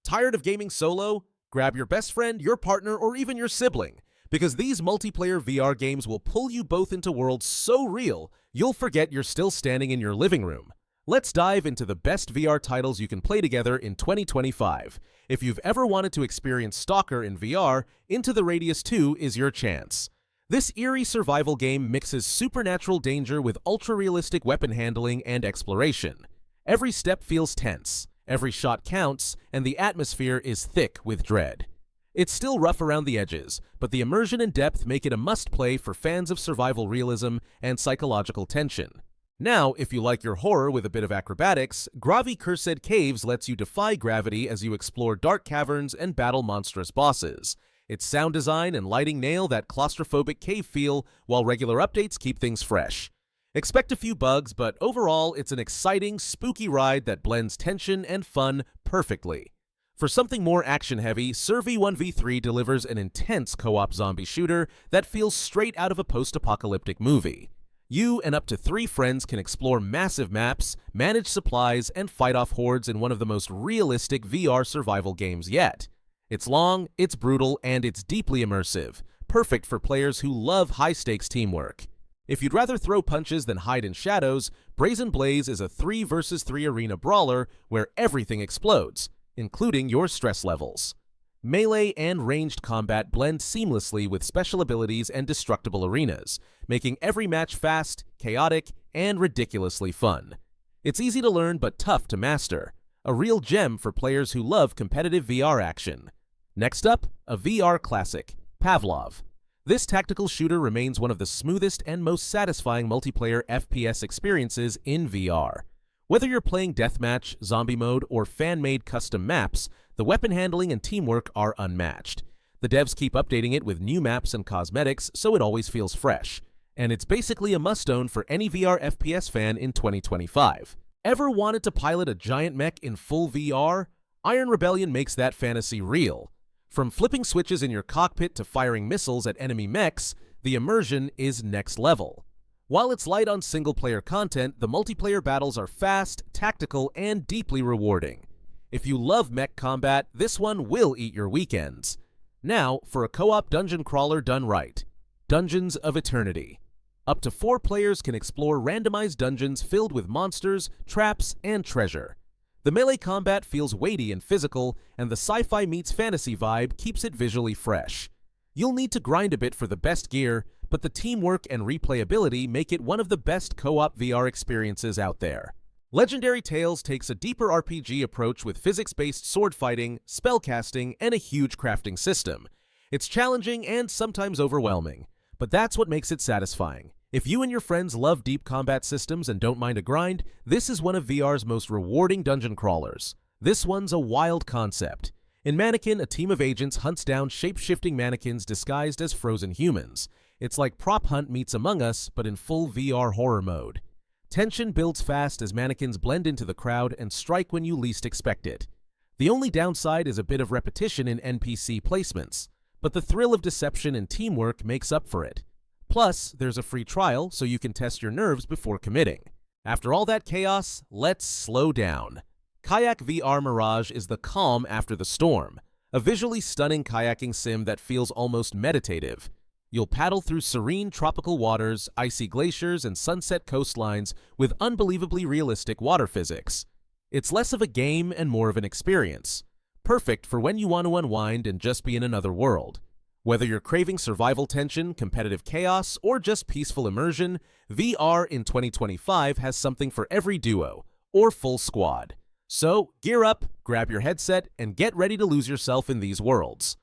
Tired of gaming solo? Grab your best friend, your partner, or even your sibling, because these multiplayer VR games will pull you both into worlds so real, you'll forget you're still standing in your living room. Let's dive into the best VR titles you can play together in 2025. If you've ever wanted to experience Stalker in VR, Into the Radius 2 is your chance. This eerie survival game mixes supernatural danger with ultra-realistic weapon handling and exploration. Every step feels tense, every shot counts, and the atmosphere is thick with dread. It's still rough around the edges, but the immersion and depth make it a must-play for fans of survival realism and psychological tension. Now, if you like your horror with a bit of acrobatics, Gravi Cursed Caves lets you defy gravity as you explore dark caverns and battle monstrous bosses. Its sound design and lighting nail that claustrophobic cave feel, while regular updates keep things fresh. Expect a few bugs, but overall, it's an exciting, spooky ride that blends tension and fun perfectly. For something more action-heavy, Survey 1v3 delivers an intense co-op zombie shooter that feels straight out of a post-apocalyptic movie. You and up to 3 friends can explore massive maps, manage supplies, and fight off hordes in one of the most realistic VR survival games yet. It's long, it's brutal, and it's deeply immersive, perfect for players who love high-stakes teamwork. If you'd rather throw punches than hide in shadows, Brazen Blaze is a 3 vs 3 arena brawler where everything explodes, including your stress levels. Melee and ranged combat blend seamlessly with special abilities and destructible arenas, making every match fast, chaotic, and ridiculously fun. It's easy to learn but tough to master, a real gem for players who love competitive VR action. Next up, a VR classic, Pavlov. This tactical shooter remains one of the smoothest and most satisfying multiplayer FPS experiences in VR. Whether you're playing deathmatch, zombie mode, or fan-made custom maps, the weapon handling and teamwork are unmatched. The devs keep updating it with new maps and cosmetics, so it always feels fresh. And it's basically a must-own for any VR FPS fan in 2025. Ever wanted to pilot a giant mech in full VR? Iron Rebellion makes that fantasy real. From flipping switches in your cockpit to firing missiles at enemy mechs, the immersion is next level. While it's light on single-player content, the multiplayer battles are fast, tactical, and deeply rewarding. If you love mech combat, this one will eat your weekends. Now, for a co-op dungeon crawler done right. Dungeons of Eternity. Up to 4 players can explore randomized dungeons filled with monsters, traps, and treasure. The melee combat feels weighty and physical, and the sci-fi meets fantasy vibe keeps it visually fresh. You'll need to grind a bit for the best gear, but the teamwork and replayability make it one of the best co-op VR experiences out there. Legendary Tales takes a deeper RPG approach with physics-based sword fighting, spellcasting, and a huge crafting system. It's challenging and sometimes overwhelming, but that's what makes it satisfying. If you and your friends love deep combat systems and don't mind a grind, this is one of VR's most rewarding dungeon crawlers. This one's a wild concept. In Mannequin, a team of agents hunts down shape-shifting mannequins disguised as frozen humans. It's like Prop Hunt meets Among Us, but in full VR horror mode. Tension builds fast as mannequins blend into the crowd and strike when you least expect it. The only downside is a bit of repetition in NPC placements, but the thrill of deception and teamwork makes up for it. Plus, there's a free trial, so you can test your nerves before committing. After all that chaos, let's slow down. Kayak VR Mirage is the calm after the storm, a visually stunning kayaking sim that feels almost meditative. You'll paddle through serene tropical waters, icy glaciers, and sunset coastlines with unbelievably realistic water physics. It's less of a game and more of an experience, perfect for when you want to unwind and just be in another world. Whether you're craving survival tension, competitive chaos, or just peaceful immersion, VR in 2025 has something for every duo, or full squad. So, gear up, grab your headset, and get ready to lose yourself in these worlds.